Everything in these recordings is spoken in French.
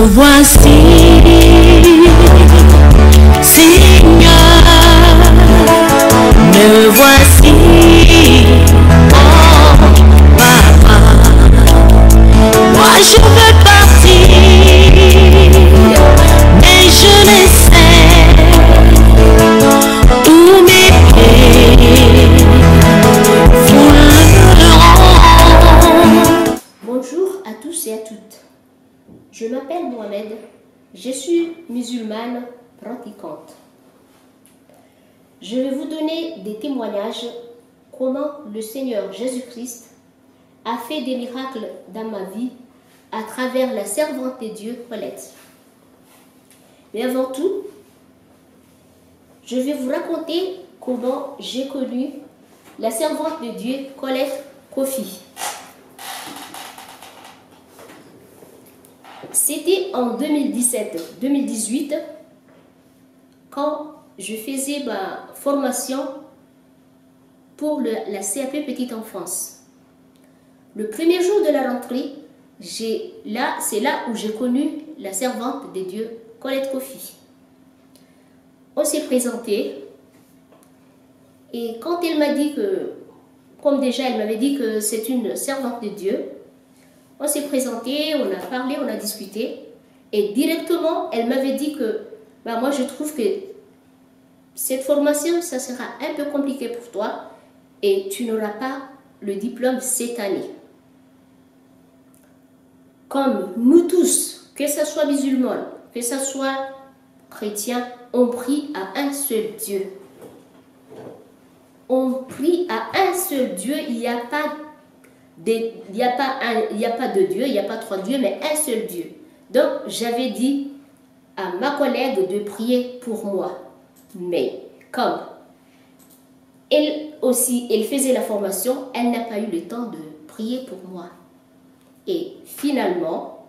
voici, Seigneur, me voici, oh Papa, moi je veux partir, mais je ne sais où mes pieds fouleront. Bonjour à tous et à toutes. Je m'appelle Mohamed, je suis musulmane pratiquante. Je vais vous donner des témoignages comment le Seigneur Jésus-Christ a fait des miracles dans ma vie à travers la servante de Dieu, Colette. Mais avant tout, je vais vous raconter comment j'ai connu la servante de Dieu, Colette Kofi. C'était en 2017-2018 quand je faisais ma formation pour la CAP Petite Enfance. Le premier jour de la rentrée, c'est là où j'ai connu la servante de Dieu, Colette Kofi. On s'est présenté et quand elle m'a dit que, comme déjà elle m'avait dit que c'est une servante de Dieu, on s'est présenté, on a parlé, on a discuté et directement elle m'avait dit que moi je trouve que cette formation ça sera un peu compliqué pour toi et tu n'auras pas le diplôme cette année. Comme nous tous, que ce soit musulman, que ce soit chrétien, on prie à un seul Dieu. On prie à un seul Dieu, il n'y a pas de Dieu, il n'y a pas trois dieux, mais un seul Dieu. Donc, j'avais dit à ma collègue de prier pour moi. Mais, comme elle aussi, elle faisait la formation, elle n'a pas eu le temps de prier pour moi. Et finalement,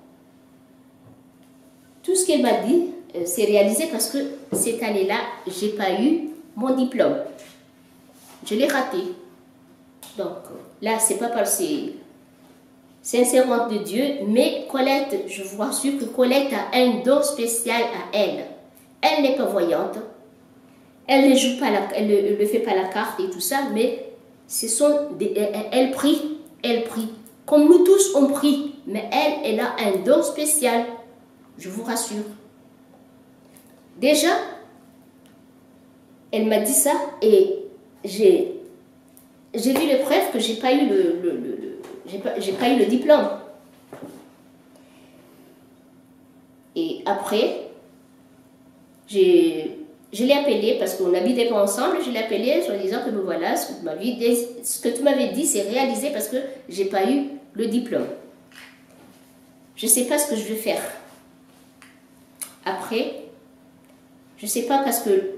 tout ce qu'elle m'a dit s'est réalisé parce que cette année-là, je n'ai pas eu mon diplôme. Je l'ai raté. Donc, là, c'est pas parce que c'est une servante de Dieu, mais Colette, je vous rassure que Colette a un don spécial à elle. Elle n'est pas voyante, elle ne joue pas, elle ne fait pas la carte et tout ça, mais elle prie, Comme nous tous, on prie, mais elle a un don spécial, je vous rassure. Déjà, elle m'a dit ça et j'ai vu les preuves que j'ai pas eu le diplôme. Et après, je l'ai appelé parce qu'on n'habitait pas ensemble. Je l'ai appelé en disant que voilà, ce que tu m'avais dit, c'est réalisé parce que j'ai pas eu le diplôme. Je sais pas ce que je vais faire. Après, je sais pas parce que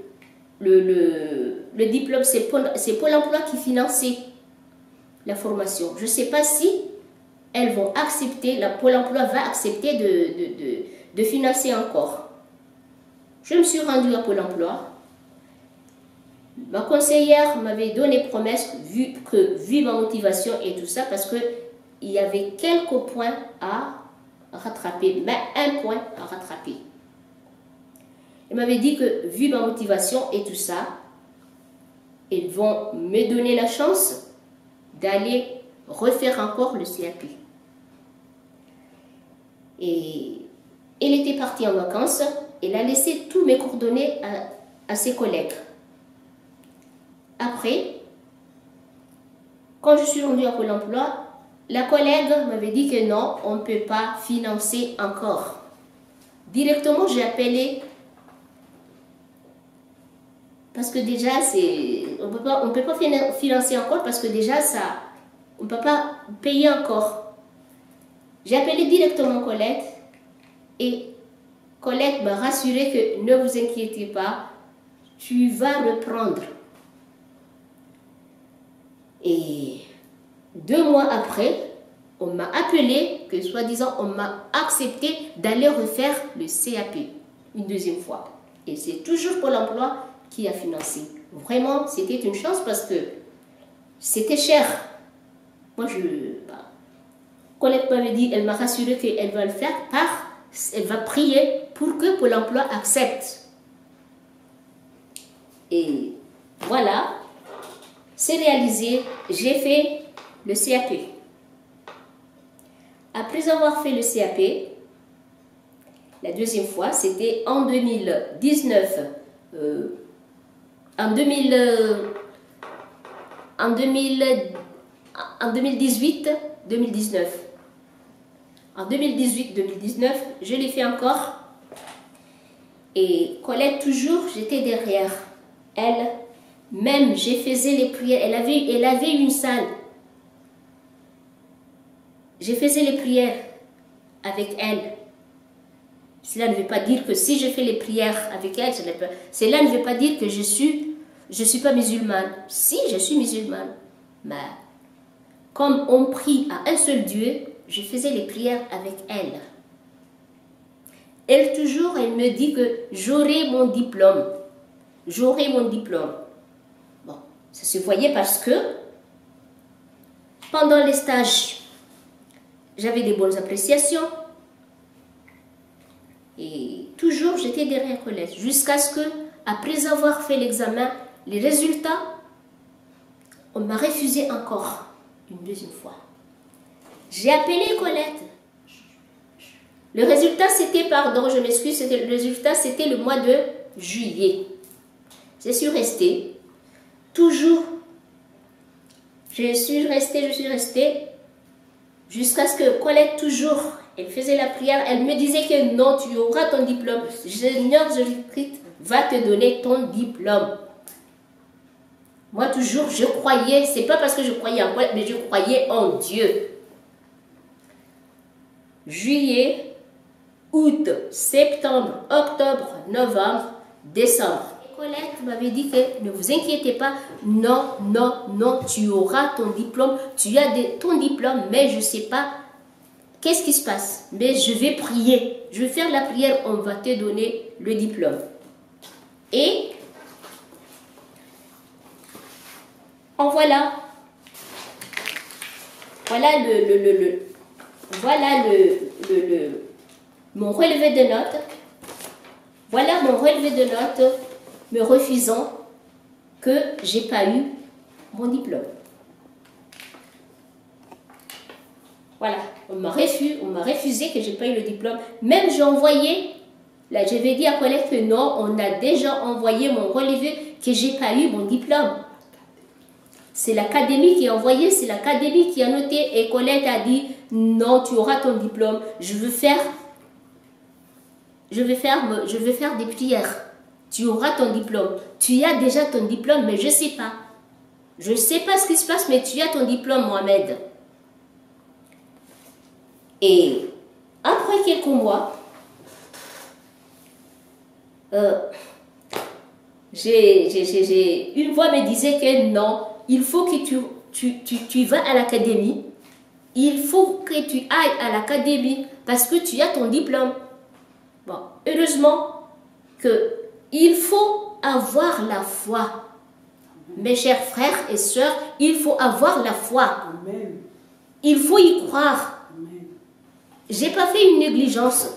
le diplôme, c'est Pôle emploi qui finançait la formation. Je ne sais pas si elles vont accepter, la Pôle emploi va accepter de financer encore. Je me suis rendue à Pôle emploi. Ma conseillère m'avait donné promesse, vu ma motivation et tout ça, parce qu'il y avait quelques points à rattraper, mais un point à rattraper. Elle m'avait dit que, vu ma motivation et tout ça, ils vont me donner la chance d'aller refaire encore le CAP. Et elle était partie en vacances, elle a laissé tous mes coordonnées à ses collègues. Après, quand je suis rendue à Pôle emploi, la collègue m'avait dit que non, on ne peut pas financer encore. Directement, j'ai appelé. Parce que déjà, on ne peut pas financer encore parce que déjà, on ne peut pas payer encore. J'ai appelé directement Colette et Colette m'a rassuré que ne vous inquiétez pas, tu vas reprendre. Et 2 mois après, on m'a appelé que soi-disant, on m'a accepté d'aller refaire le CAP une deuxième fois. Et c'est toujours Pôle emploi qui a financé. Vraiment, c'était une chance parce que c'était cher. Moi, Colette m'avait dit, elle m'a rassuré qu'elle va le faire par Elle va prier pour que Pôle emploi accepte. Et voilà, c'est réalisé, j'ai fait le CAP. Après avoir fait le CAP, la deuxième fois, c'était en 2019, en 2018-2019. En 2018-2019, je l'ai fait encore. Et Colette, toujours, j'étais derrière elle. Même, je faisais les prières. Elle avait une salle. Je faisais les prières avec elle. Cela ne veut pas dire que si je fais les prières avec elle, cela ne veut pas dire que je suis pas musulmane. Si, je suis musulmane. Mais comme on prie à un seul Dieu, je faisais les prières avec elle. Elle, toujours, elle me dit que j'aurai mon diplôme. J'aurai mon diplôme. Bon, ça se voyait parce que pendant les stages, j'avais des bonnes appréciations. Et toujours, j'étais derrière Colette. Jusqu'à ce que, après avoir fait l'examen, les résultats, on m'a refusé encore une deuxième fois. J'ai appelé Colette. Le résultat, c'était, pardon, je m'excuse, le résultat, c'était le mois de juillet. Je suis restée, toujours, je suis restée, jusqu'à ce que Colette, toujours, elle faisait la prière, elle me disait que non, tu auras ton diplôme. Seigneur Jésus-Christ va te donner ton diplôme. Moi, toujours, je croyais, c'est pas parce que je croyais en Colette, mais je croyais en Dieu. Juillet, août, septembre, octobre, novembre, décembre. Et Colette m'avait dit que ne vous inquiétez pas, non, non, non, tu auras ton diplôme, tu as ton diplôme, mais je ne sais pas qu'est-ce qui se passe. Mais je vais prier, je vais faire la prière, on va te donner le diplôme. Et en voilà. Voilà mon relevé de notes. Voilà mon relevé de notes me refusant que j'ai pas eu mon diplôme. Voilà, on m'a refusé que j'ai pas eu le diplôme. Même j'ai envoyé, là je vais dire à Colette que non, on a déjà envoyé mon relevé que j'ai pas eu mon diplôme. C'est l'académie qui a envoyé, c'est l'académie qui a noté et Colette a dit non, tu auras ton diplôme. Je veux faire des prières. Tu auras ton diplôme. Tu as déjà ton diplôme, mais je ne sais pas. Je ne sais pas ce qui se passe, mais tu as ton diplôme, Mohamed. Et après quelques mois, une voix me disait que non, il faut que tu vas à l'académie. Il faut que tu ailles à l'académie parce que tu as ton diplôme. Bon, heureusement qu'il faut avoir la foi. Mes chers frères et sœurs, il faut avoir la foi. Amen. Il faut y croire. Je n'ai pas fait une négligence.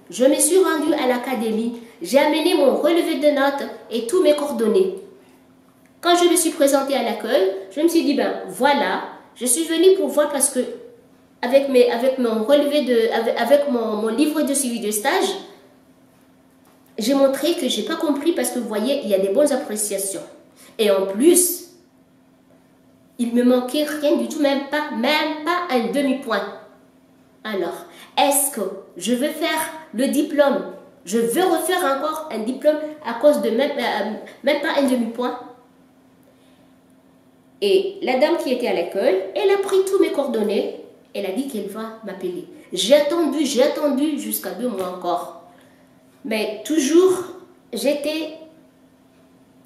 Je me suis rendue à l'académie. J'ai amené mon relevé de notes et tous mes coordonnées. Quand je me suis présentée à l'accueil, je me suis dit, ben voilà, je suis venue pour voir parce que avec mon relevé avec mon livre de suivi de stage, j'ai montré que je n'ai pas compris parce que vous voyez, il y a des bonnes appréciations. Et en plus, il me manquait rien du tout, même pas un demi-point. Alors, est-ce que je veux faire le diplôme? Je veux refaire encore un diplôme à cause de même pas un demi-point? Et la dame qui était à l'accueil, elle a pris tous mes coordonnées. Elle a dit qu'elle va m'appeler. J'ai attendu jusqu'à 2 mois encore. Mais toujours, j'étais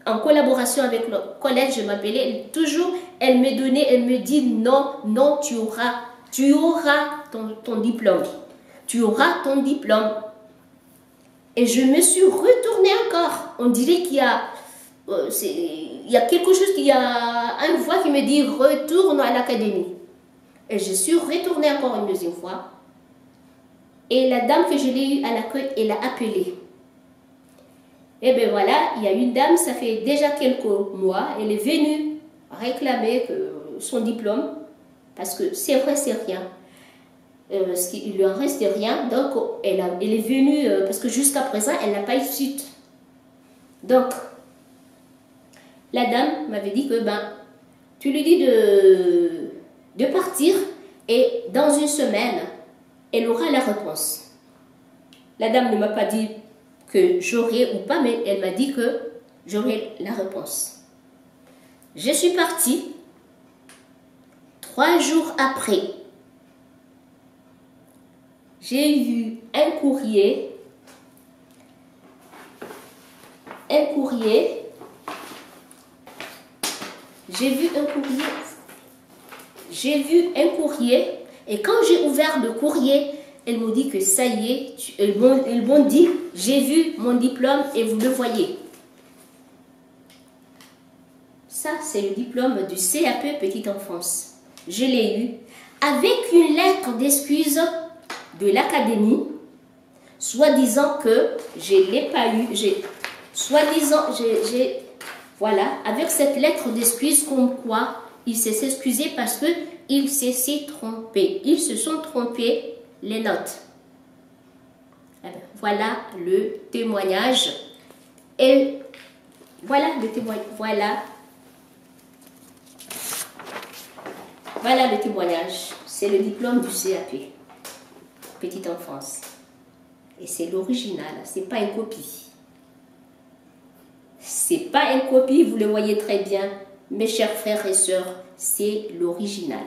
en collaboration avec le collège, je m'appelais. Toujours, elle me dit non, non, tu auras ton diplôme. Tu auras ton diplôme. Et je me suis retournée encore. On dirait qu'il y a quelque chose, il y a une voix qui me dit retourne à l'académie. Et je suis retournée encore une deuxième fois. Et la dame que je l'ai eue à l'accueil, elle a appelé. Et bien voilà, il y a une dame, ça fait déjà quelques mois, elle est venue réclamer son diplôme, parce que c'est vrai, c'est rien. Parce qu'il lui en reste rien, donc elle est venue, parce que jusqu'à présent, elle n'a pas eu de suite. Donc, la dame m'avait dit que, tu lui dis de partir, et dans une semaine, elle aura la réponse. La dame ne m'a pas dit que j'aurai ou pas, mais elle m'a dit que j'aurai la réponse. Je suis partie. 3 jours après, j'ai vu un courrier. Et quand j'ai ouvert le courrier, elle m'a dit que ça y est, ils m'ont dit, j'ai vu mon diplôme et vous le voyez. Ça, c'est le diplôme du CAP Petite Enfance. Je l'ai eu avec une lettre d'excuse de l'académie, soi-disant que je ne l'ai pas eu. Voilà, avec cette lettre d'excuse comme quoi il s'est excusé parce qu'il s'est trompé. Ils se sont trompés, les notes. Voilà le témoignage. Et voilà le témoignage. Voilà le témoignage. C'est le diplôme du CAP. Petite enfance. Et c'est l'original. C'est pas une copie. C'est pas une copie, vous le voyez très bien. Mes chers frères et sœurs, c'est l'original.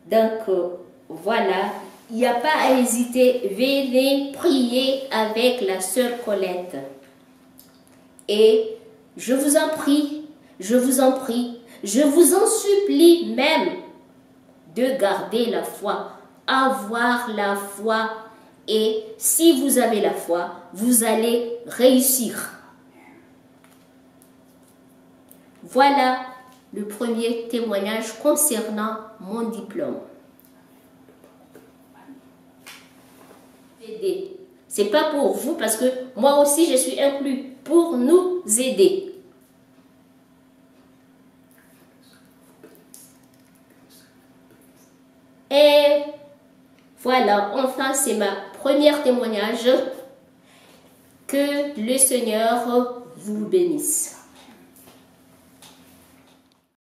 Donc, voilà. Il n'y a pas à hésiter. Venez prier avec la sœur Colette. Et je vous en prie, je vous en supplie même de garder la foi, avoir la foi. Et si vous avez la foi, vous allez réussir. Voilà le premier témoignage concernant mon diplôme. C'est pas pour vous parce que moi aussi je suis inclus, pour nous aider. Et voilà, enfin c'est ma première témoignage. Que le Seigneur vous bénisse.